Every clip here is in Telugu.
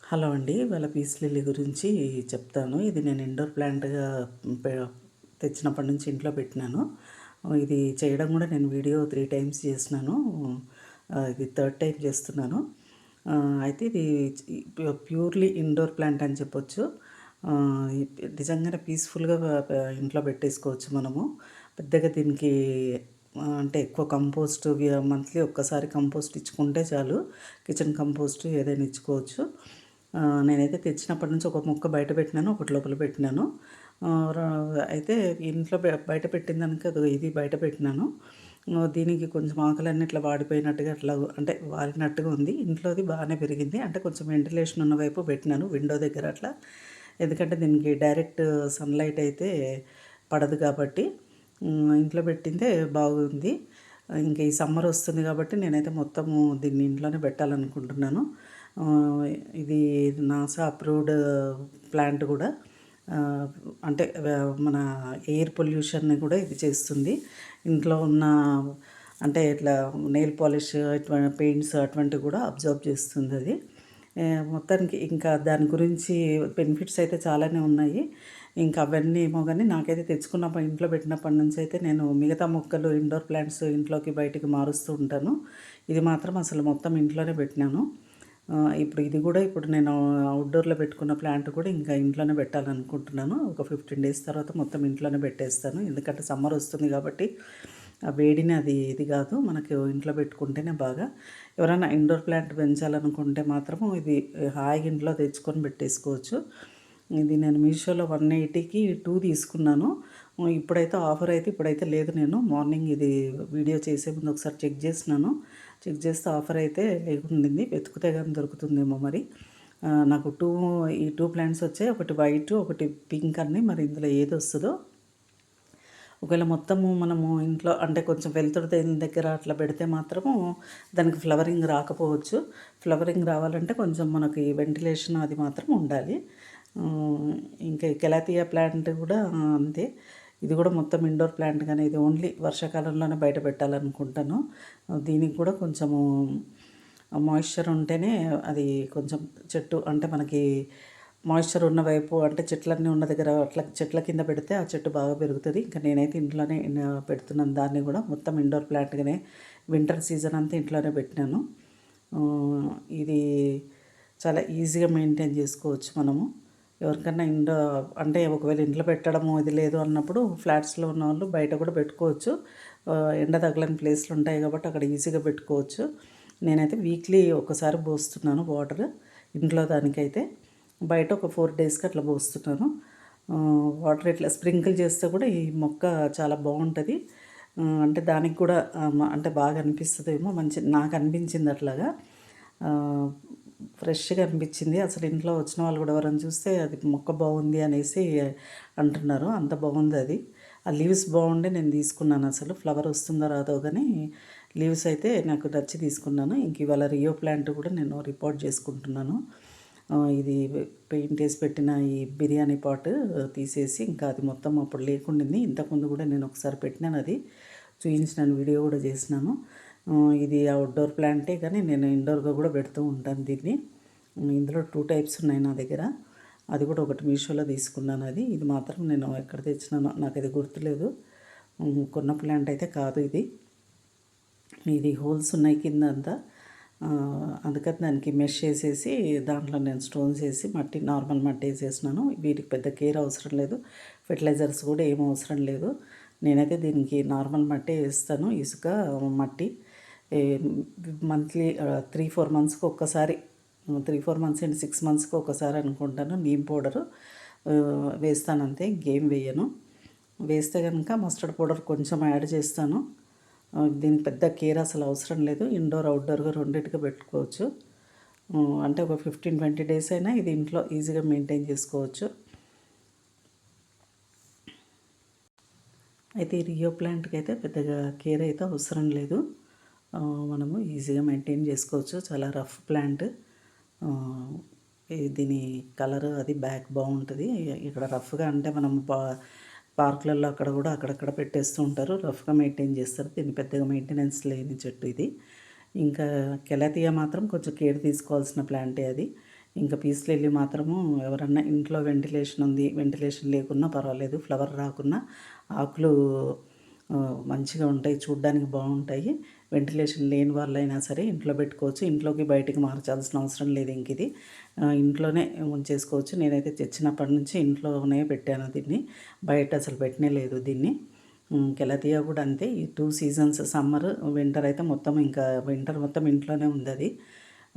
హలో అండి. ఇవాళ పీస్ లిల్లీ గురించి చెప్తాను. ఇది నేను ఇండోర్ ప్లాంట్‌గా పె తెచ్చినప్పటి నుంచి ఇంట్లో పెట్టినాను. ఇది చేయడం కూడా నేను వీడియో 3 టైమ్స్ చేసినాను. ఇది థర్డ్ టైమ్ చేస్తున్నాను. అయితే ఇది ప్యూర్‌లీ ఇండోర్ ప్లాంట్ అని చెప్పొచ్చు. ఆహ్, నిజంగానే పీస్‌ఫుల్‌గా ఇంట్లో పెట్టేసుకోవచ్చు మనము. పెద్దగా దీనికి అంటే ఎక్కువ కంపోస్ట్ మంత్లీ ఒక్కసారి కంపోస్ట్ ఇచ్చుకుంటే చాలు. కిచెన్ కంపోస్ట్ ఏదైనా ఇచ్చుకోవచ్చు. నేనైతే తెచ్చినప్పటి నుంచి ఒక మొక్క బయట పెట్టినాను. ఒకటి లోపల పెట్టినాను. ఆహ్, ర అయితే ఇంట్లో బయట పెట్టిన దానికి ఇది బయట పెట్టినాను. దీనికి కొంచెం ఆకులన్నీ ఇట్లా వాడిపోయినట్టుగా అట్లా అంటే వాలినట్టుగా ఉంది. ఇంట్లోది బాగానే పెరిగింది. అంటే కొంచెం వెంటిలేషన్ ఉన్న వైపు పెట్టినాను విండో దగ్గర అట్లా. ఎందుకంటే దీనికి డైరెక్ట్ సన్‌లైట్ అయితే పడదు కాబట్టి ఇంట్లో పెట్టిందే బాగుంది. ఇంకా ఈ సమ్మర్ వస్తుంది కాబట్టి నేనైతే మొత్తము దీన్ని ఇంట్లోనే పెట్టాలనుకుంటున్నాను. ఆహ్, ఇది నాసా అప్రూవ్డ్ ప్లాంట్ కూడా. ఆహ్, అంటే మన ఎయిర్ పొల్యూషన్‌ని కూడా ఇది చేస్తుంది. ఇంట్లో ఉన్న అంటే ఇట్లా నెయిల్ పాలిష్ పెయింట్స్ అటువంటివి కూడా అబ్జర్బ్ చేస్తుందది. మొత్తానికి ఇంకా దాని గురించి బెనిఫిట్స్ అయితే చాలానే ఉన్నాయి. ఇంకా అవన్నీ ఏమో గానీ నాకైతే ఇంట్లో పెట్టినప్పటి నుంచి అయితే నేను మిగతా మొక్కలు ఇండోర్ ప్లాంట్స్ ఇంట్లోకి బయటికి మారుస్తూ ఉంటాను. ఇది మాత్రం అసలు మొత్తం ఇంట్లోనే పెట్టినాను. ఇప్పుడు ఇది కూడా ఇప్పుడు నేను అవుట్‌డోర్‌లో పెట్టుకున్న ప్లాంట్ కూడా ఇంకా ఇంట్లోనే పెట్టాలనుకుంటున్నాను. ఒక 15 డేస్ తర్వాత మొత్తం ఇంట్లోనే పెట్టేస్తాను. ఎందుకంటే సమ్మర్ వస్తుంది కాబట్టి ఆ వేడిని అది ఇది కాదు. మనకు ఇంట్లో పెట్టుకుంటేనే బాగా. ఎవరైనా ఇండోర్ ప్లాంట్ పెంచాలనుకుంటే మాత్రం ఇది హాయిగా ఇంట్లో తెచ్చుకొని పెట్టేసుకోవచ్చు. ఇది నేను మీషోలో 180కి 2 తీసుకున్నాను. ఇప్పుడైతే ఆఫర్ అయితే ఇప్పుడైతే లేదు. నేను మార్నింగ్ ఇది వీడియో చేసే ముందు ఒకసారి చెక్ చేసినాను. చెక్ చేస్తే ఆఫర్ అయితే లేకుండింది. వెతికితే గాని దొరుకుతుందేమో మరి. నాకు ఈ 2 ప్లాంట్స్ వచ్చాయి. ఒకటి వైట్, ఒకటి పింక్ అని. మరి ఇందులో ఏదొస్తదో ఒకవేళ మొత్తము మనము ఇంట్లో అంటే కొంచెం వెలుతురు దేని దగ్గర అట్లా పెడితే మాత్రము దానికి ఫ్లవరింగ్ రాకపోవచ్చు. ఫ్లవరింగ్ రావాలంటే కొంచెం మనకి వెంటిలేషన్ అది మాత్రం ఉండాలి. ఇంకా ఈ కెలాతియా ప్లాంట్ కూడా అంతే. ఇది కూడా మొత్తం ఇండోర్ ప్లాంట్ కానీ ఇది ఓన్లీ వర్షాకాలంలోనే బయట పెట్టాలనుకుంటాను. దీనికి కూడా కొంచెము మాయిశ్చర్ ఉంటేనే అది కొంచెం చెట్టు అంటే మనకి మాయిశ్చర్ ఉన్న వైపు అంటే చెట్లన్నీ ఉన్న దగ్గర అట్లా చెట్ల కింద పెడితే ఆ చెట్టు బాగా పెరుగుతుంది. ఇంకా నేనైతే ఇంట్లోనే పెడుతున్నాను దాన్ని కూడా మొత్తం ఇండోర్ ప్లాంట్గానే వింటర్ సీజన్ అంతా ఇంట్లోనే పెట్టినాను. ఇది చాలా ఈజీగా మెయింటైన్ చేసుకోవచ్చు మనము. ఎవరికన్నా అంటే ఒకవేళ ఇంట్లో పెట్టడము ఇది లేదు అన్నప్పుడు ఫ్లాట్స్లో ఉన్న వాళ్ళు బయట కూడా పెట్టుకోవచ్చు. ఎండ తగలని ప్లేస్లు ఉంటాయి కాబట్టి అక్కడ ఈజీగా పెట్టుకోవచ్చు. నేనైతే వీక్లీ ఒకసారి పోస్తున్నాను వాటర్ ఇంట్లో దానికైతే. బయట ఒక 4 డేస్కి అట్లా పోస్తున్నాను. వాటర్ ఇట్లా స్ప్రింకిల్ చేస్తే కూడా ఈ మొక్క చాలా బాగుంటుంది. అంటే దానికి కూడా అంటే బాగా అనిపిస్తుందేమో నాకు అనిపించింది అట్లాగా. ఫ్రెష్‌గా అనిపించింది. అసలు ఇంట్లో వచ్చిన వాళ్ళు కూడా ఎవరైనా చూస్తే అది మొక్క బాగుంది అనేసి అంటున్నారు. అంత బాగుంది అది. ఆ లీవ్స్ బాగుండి నేను తీసుకున్నాను. అసలు ఫ్లవర్ వస్తుందో రాదో కానీ లీవ్స్ అయితే నాకు నచ్చి తీసుకున్నాను. ఇంక ఇవాళ రియో ప్లాంట్ కూడా నేను రిపోర్ట్ చేసుకుంటున్నాను. ఇది పెయింట్ వేసి పెట్టిన ఈ బిర్యానీ పాట్ తీసేసి ఇంకా అది మొత్తం అప్పుడు లేకుండింది. ఇంతకుముందు కూడా నేను ఒకసారి పెట్టినాను, అది చూపించినాను, వీడియో కూడా చేసినాను. ఇది అవుట్డోర్ ప్లాంటే కానీ నేను ఇండోర్గా కూడా పెడుతూ ఉంటాను దీన్ని. ఇందులో 2 టైప్స్ ఉన్నాయి నా దగ్గర. అది కూడా ఒకటి మీషోలో తీసుకున్నాను. ఇది మాత్రం నేను ఎక్కడ తెచ్చినానో నాకు అది గుర్తులేదు. కొన్న ప్లాంట్ అయితే కాదు ఇది. ఇది హోల్స్ ఉన్నాయి కింద అంతా. అందుకని దానికి మెష్ వేసేసి దాంట్లో నేను స్టోన్స్ వేసి నార్మల్ మట్టి వేసేసినాను. వీటికి పెద్ద కేర్ అవసరం లేదు. ఫెర్టిలైజర్స్ కూడా ఏం అవసరం లేదు. నేనైతే దీనికి నార్మల్ మట్టే వేస్తాను. ఇసుక, మట్టి మంత్లీ 3-4 మంత్స్కి ఒక్కసారి, 3-4 మంత్స్ అండ్ 6 మంత్స్కి ఒకసారి అనుకుంటాను నీమ్ పౌడరు వేస్తాను అంతే. ఇంకేం వేయను. వేస్తే కనుక మస్టర్డ్ పౌడర్ కొంచెం యాడ్ చేస్తాను. దీనికి పెద్ద కేర్ అసలు అవసరం లేదు. ఇండోర్ అవుట్డోర్గా రెండింటిగా పెట్టుకోవచ్చు. అంటే ఒక 15-20 డేస్ అయినా ఇది ఇంట్లో ఈజీగా మెయింటైన్ చేసుకోవచ్చు. అయితే ఈ రియో ప్లాంట్కి అయితే పెద్దగా కేర్ అయితే అవసరం లేదు. మనము ఈజీగా మెయింటైన్ చేసుకోవచ్చు. చాలా రఫ్ ప్లాంట్. దీని కలర్ అది బ్యాక్ బాగుంటుంది. ఇక్కడ రఫ్గా అంటే మనం పార్కులలో అక్కడ కూడా అక్కడక్కడ పెట్టేస్తూ ఉంటారు. రఫ్గా మెయింటైన్ చేస్తారు. దీన్ని పెద్దగా మెయింటెనెన్స్ లేని చెట్టు ఇది. ఇంకా కెలాతియా మాత్రం కొంచెం కేర్ తీసుకోవాల్సిన ప్లాంటే అది. ఇంకా పీస్ లిల్లీ మాత్రము ఎవరన్నా ఇంట్లో వెంటిలేషన్ ఉంది, వెంటిలేషన్ లేకున్నా పర్వాలేదు, ఫ్లవర్ రాకున్నా ఆకులు మంచిగా ఉంటాయి, చూడ్డానికి బాగుంటాయి. వెంటిలేషన్ లేని వాళ్ళైనా సరే ఇంట్లో పెట్టుకోవచ్చు. ఇంట్లోకి బయటికి మార్చాల్సిన అవసరం లేదు. ఇంక ఇది ఇంట్లోనే ఉంచేసుకోవచ్చు. నేనైతే తెచ్చినప్పటి నుంచి ఇంట్లోనే పెట్టాను దీన్ని, బయట అసలు పెట్టనే లేదు దీన్ని. కెలతియా కూడా అంతే. ఈ 2 సీజన్స్ సమ్మర్, వింటర్ అయితే మొత్తం ఇంకా వింటర్ మొత్తం ఇంట్లోనే ఉంది అది.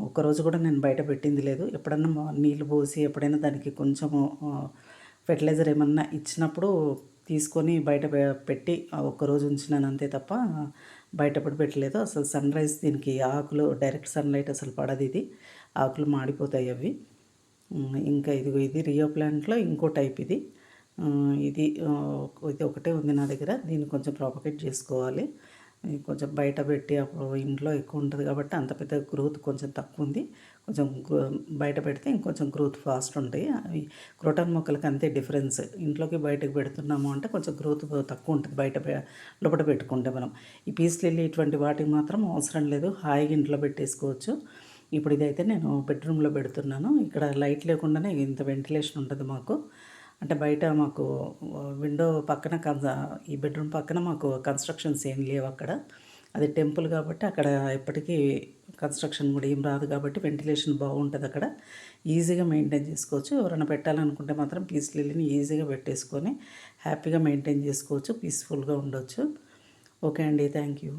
ఒక్కరోజు కూడా నేను బయట పెట్టింది లేదు. ఎప్పుడన్నా నీళ్ళు పోసి ఎప్పుడైనా దానికి కొంచెము ఫెర్టిలైజర్ ఏమన్నా ఇచ్చినప్పుడు తీసుకొని బయట పెట్టి ఒక్కరోజు ఉంచినాను అంతే తప్ప బయట ఎప్పుడు పెట్టలేదు. అసలు సన్రైజ్ దీనికి ఆకులు డైరెక్ట్ సన్లైట్ అసలు పడదు, ఇది ఆకులు మాడిపోతాయి అవి. ఇంకా ఇదిగో ఇది రియో ప్లాంట్లో ఇంకో టైప్ ఇది. ఇది ఇది ఒకటే ఉంది నా దగ్గర. దీన్ని కొంచెం ప్రాపగేట్ చేసుకోవాలి. కొంచెం బయట పెట్టి అప్పుడు ఇంట్లో ఎక్కువ ఉంటుంది కాబట్టి అంత పెద్ద గ్రోత్ కొంచెం తక్కువ ఉంది. కొంచెం బయట పెడితే ఇంకొంచెం గ్రోత్ ఫాస్ట్ ఉంటాయి. అవి క్రోటన్ మొక్కలకి అంతే డిఫరెన్స్. ఇంట్లోకి బయటకు పెడుతున్నాము అంటే కొంచెం గ్రోత్ తక్కువ ఉంటుంది బయట లోపల పెట్టుకుంటే మనం. ఈ పీస్ లిల్లీ ఇటువంటి వాటికి మాత్రం అవసరం లేదు, హాయిగా ఇంట్లో పెట్టేసుకోవచ్చు. ఇప్పుడు ఇదైతే నేను బెడ్రూమ్లో పెడుతున్నాను. ఇక్కడ లైట్ లేకుండానే ఇంత వెంటిలేషన్ ఉంటుంది మాకు. అంటే బయట మాకు విండో పక్కన ఈ బెడ్రూమ్ పక్కన మాకు కన్స్ట్రక్షన్స్ ఏం లేవు అక్కడ. అది టెంపుల్ కాబట్టి అక్కడ ఎప్పటికీ కన్స్ట్రక్షన్ కూడా ఏం రాదు కాబట్టి వెంటిలేషన్ బాగుంటుంది అక్కడ. ఈజీగా మెయింటైన్ చేసుకోవచ్చు. ఎవరైనా పెట్టాలనుకుంటే మాత్రం పీస్ లిల్లీని ఈజీగా పెట్టేసుకొని హ్యాపీగా మెయింటైన్ చేసుకోవచ్చు, పీస్ఫుల్గా ఉండొచ్చు. ఓకే అండి, థ్యాంక్ యూ.